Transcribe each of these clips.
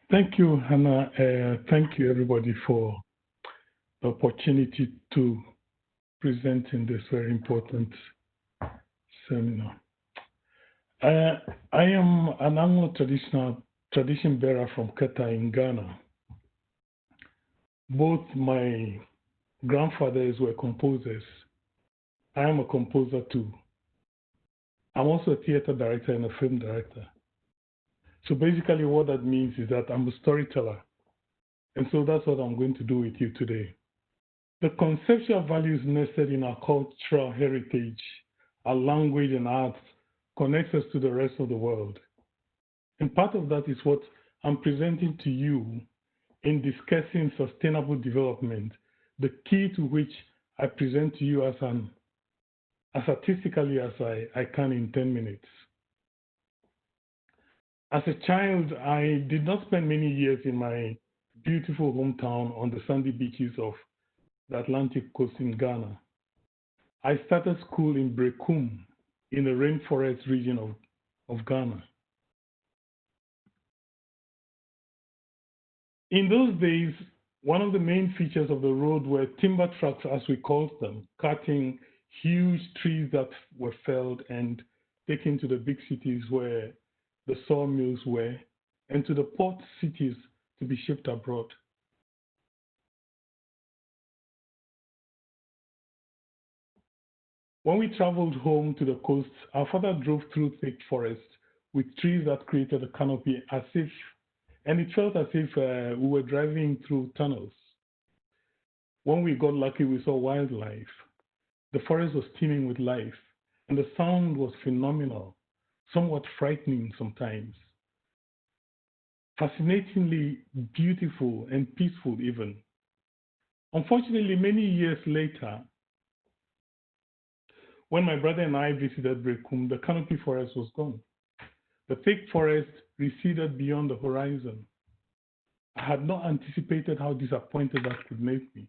Thank you, Hannah. Thank you, everybody, for the opportunity to present in this very important seminar. I am an Anglo tradition bearer from Keta in Ghana. Both my grandfathers were composers. I am a composer too. I'm also a theater director and a film director. So basically what that means is that I'm a storyteller. And so that's what I'm going to do with you today. The conceptual values nested in our cultural heritage, our language and arts connects us to the rest of the world. And part of that is what I'm presenting to you in discussing sustainable development, the key to which I present to you as artistically as I can in 10 minutes. As a child, I did not spend many years in my beautiful hometown on the sandy beaches of the Atlantic coast in Ghana. I started school in Brekum in the rainforest region of Ghana. In those days, one of the main features of the road were timber trucks, as we called them, cutting huge trees that were felled and taken to the big cities where the sawmills were, and to the port cities to be shipped abroad. When we traveled home to the coast, our father drove through thick forest with trees that created a canopy and it felt as if we were driving through tunnels. When we got lucky, we saw wildlife. The forest was teeming with life, and the sound was phenomenal, somewhat frightening sometimes. Fascinatingly beautiful and peaceful even. Unfortunately, many years later, when my brother and I visited Brekum, the canopy forest was gone. The thick forest receded beyond the horizon. I had not anticipated how disappointed that could make me.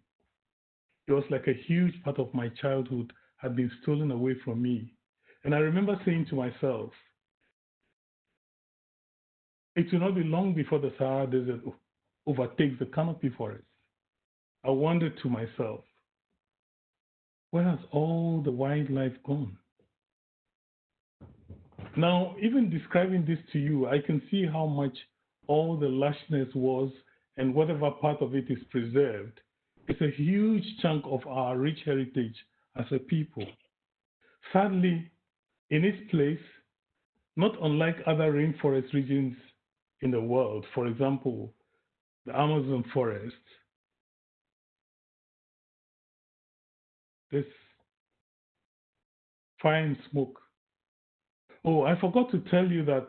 It was like a huge part of my childhood had been stolen away from me. And I remember saying to myself, it will not be long before the Sahara Desert overtakes the canopy forest. I wondered to myself, where has all the wildlife gone? Now, even describing this to you, I can see how much all the lushness was, and whatever part of it is preserved. It's a huge chunk of our rich heritage as a people. Sadly, in its place, not unlike other rainforest regions in the world, for example, the Amazon forest, there's fire and smoke. Oh, I forgot to tell you that,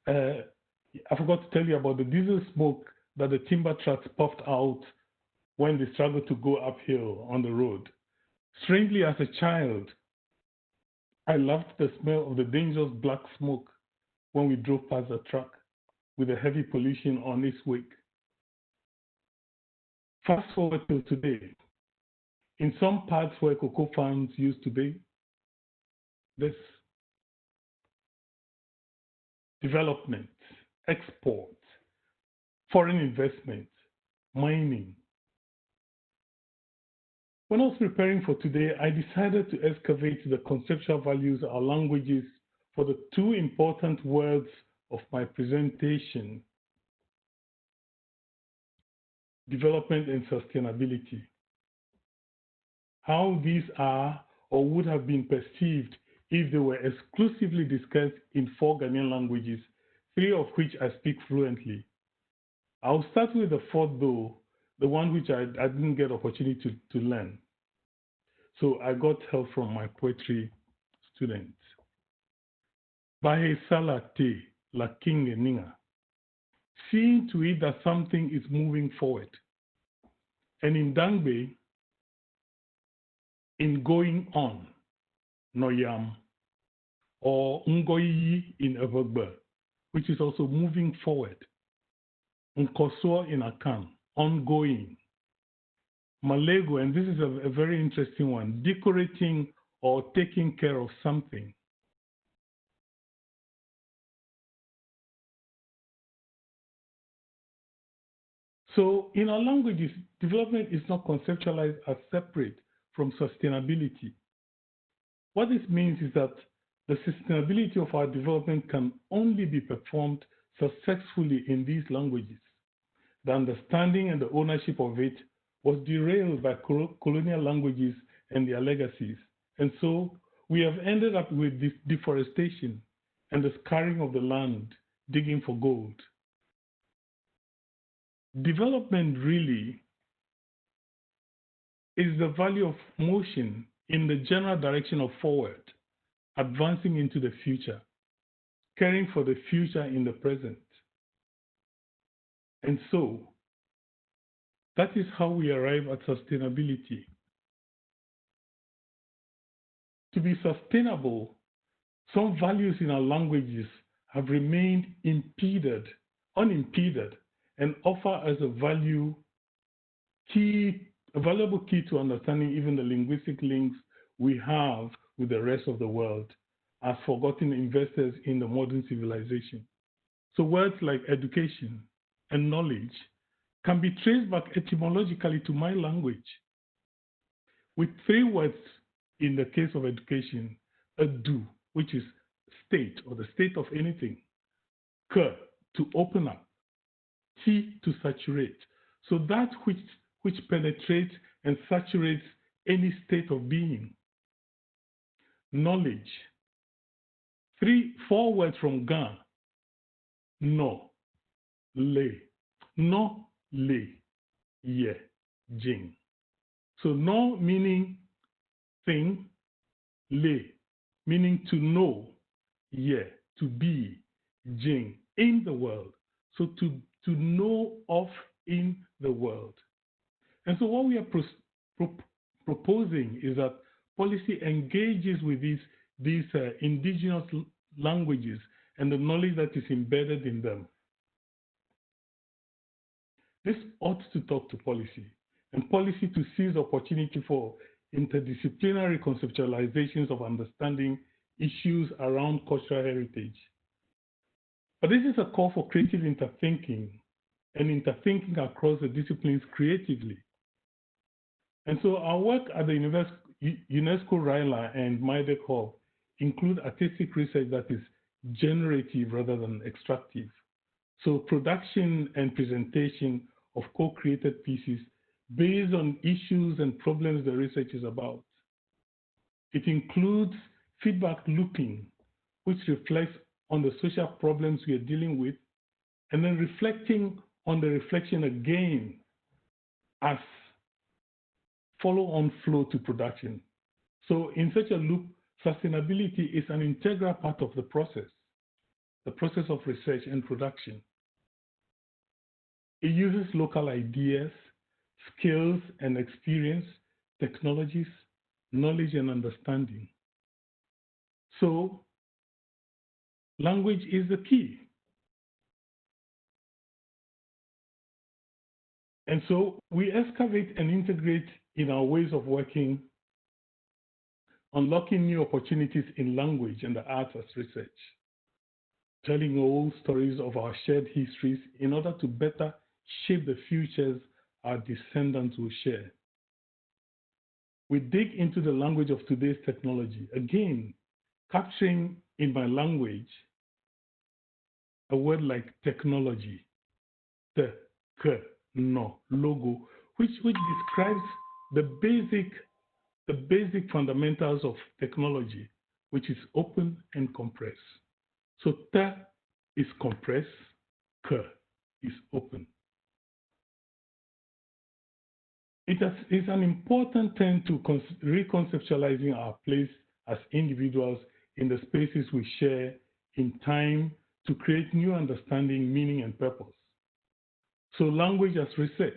I forgot to tell you about the diesel smoke that the timber trucks puffed out when they struggled to go uphill on the road. Strangely, as a child, I loved the smell of the dangerous black smoke when we drove past the truck with the heavy pollution on its wake. Fast forward till today. In some parts where cocoa farms used to be, there's development, export, foreign investment, mining. When I was preparing for today, I decided to excavate the conceptual values or languages for the two important words of my presentation: development and sustainability. How these are or would have been perceived if they were exclusively discussed in 4 Ghanaian languages, 3 of which I speak fluently. I'll start with the fourth though, the one which I didn't get opportunity to learn. So I got help from my poetry students. Bahe salate la king ninga. Seeing to it that something is moving forward. And in Dangbe, in going on, noyam, or ngoyi in Evogbe, which is also moving forward. Nkoso in Akan, ongoing. Malego, and this is a very interesting one, decorating or taking care of something. So in our languages, development is not conceptualized as separate from sustainability. What this means is that the sustainability of our development can only be performed successfully in these languages. The understanding and the ownership of it was derailed by colonial languages and their legacies. And so we have ended up with deforestation and the scarring of the land, digging for gold. Development really is the value of motion in the general direction of forward, advancing into the future, caring for the future in the present. And so, that is how we arrive at sustainability. To be sustainable, some values in our languages have remained unimpeded, and offer as a valuable key to understanding even the linguistic links we have with the rest of the world as forgotten investors in the modern civilization. So words like education and knowledge can be traced back etymologically to my language, with three words in the case of education: edu, which is state or the state of anything; ke, to open up; ti, to saturate. So that which penetrates and saturates any state of being. Knowledge. Four words from Ga: no, le, no, le, ye, jing. So no meaning thing, le meaning to know, ye to be, jing in the world. So to know of in the world. And so what we are proposing is that policy engages with these indigenous languages and the knowledge that is embedded in them. This ought to talk to policy, and policy to seize opportunity for interdisciplinary conceptualizations of understanding issues around cultural heritage. But this is a call for creative interthinking and interthinking across the disciplines creatively. And so our work at the UNESCO RILA and Meidek Hub include artistic research that is generative rather than extractive. So production and presentation of co-created pieces based on issues and problems the research is about. It includes feedback looping, which reflects on the social problems we are dealing with, and then reflecting on the reflection again as follow-on flow to production. So in such a loop, sustainability is an integral part of the process of research and production. It uses local ideas, skills and experience, technologies, knowledge and understanding. So language is the key. And so we excavate and integrate in our ways of working, unlocking new opportunities in language and the arts as research, telling old stories of our shared histories in order to better shape the futures our descendants will share. We dig into the language of today's technology, again, capturing in my language a word like technology, te, ke, no, logo, which describes the basic fundamentals of technology, which is open and compress. So te is compress, ke is open. It is an important thing to reconceptualizing our place as individuals in the spaces we share in time to create new understanding, meaning, and purpose. So language as research,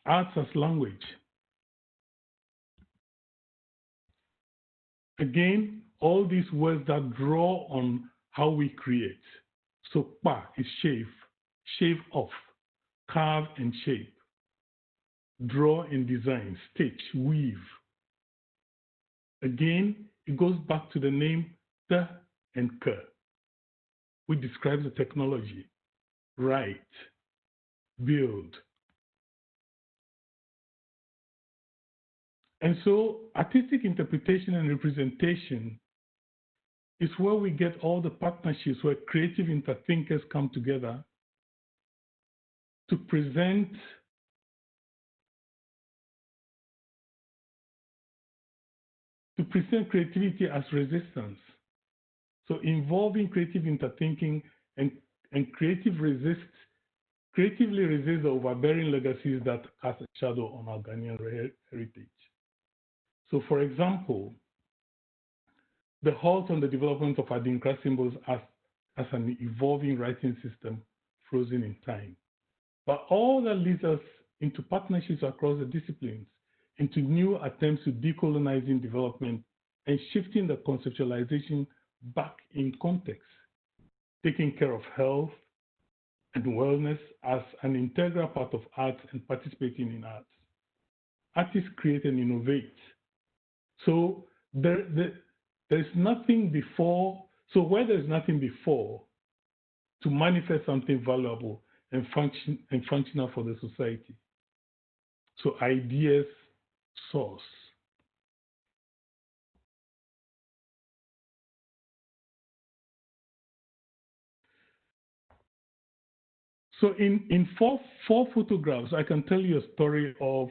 arts as language. Again, all these words that draw on how we create. So pa is shave off, carve and shape, draw and design, stitch, weave. Again, it goes back to the name te and ke, which describes the technology. Write, build. And so artistic interpretation and representation is where we get all the partnerships where creative interthinkers come together to present creativity as resistance. So involving creative interthinking and creatively resist the overbearing legacies that cast a shadow on our Ghanaian heritage. So for example, the halt on the development of Adinkra symbols as an evolving writing system frozen in time. But all that leads us into partnerships across the disciplines, into new attempts to decolonizing development and shifting the conceptualization back in context, taking care of health and wellness as an integral part of arts and participating in arts. Artists create and innovate. So there's nothing before, so where there's nothing before to manifest something valuable and functional for the society. So ideas source. So in four photographs, I can tell you a story of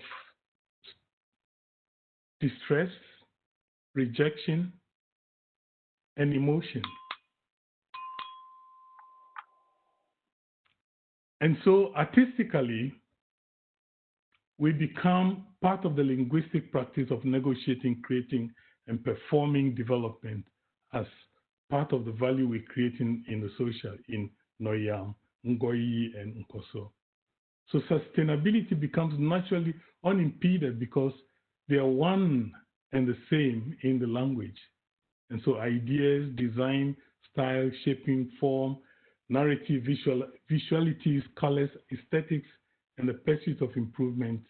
distress, rejection, and emotion. And so artistically, we become part of the linguistic practice of negotiating, creating, and performing development as part of the value we create in the social, in Noyam, Ngoyi, and Nkoso. So sustainability becomes naturally unimpeded because they are one and the same in the language. And so ideas, design, style, shaping, form, narrative, visualities, colors, aesthetics, and the pursuit of improvement,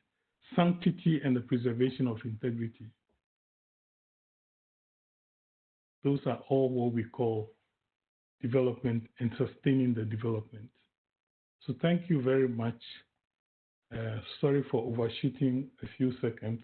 sanctity, and the preservation of integrity. Those are all what we call development and sustaining the development. So thank you very much. Sorry for overshooting a few seconds.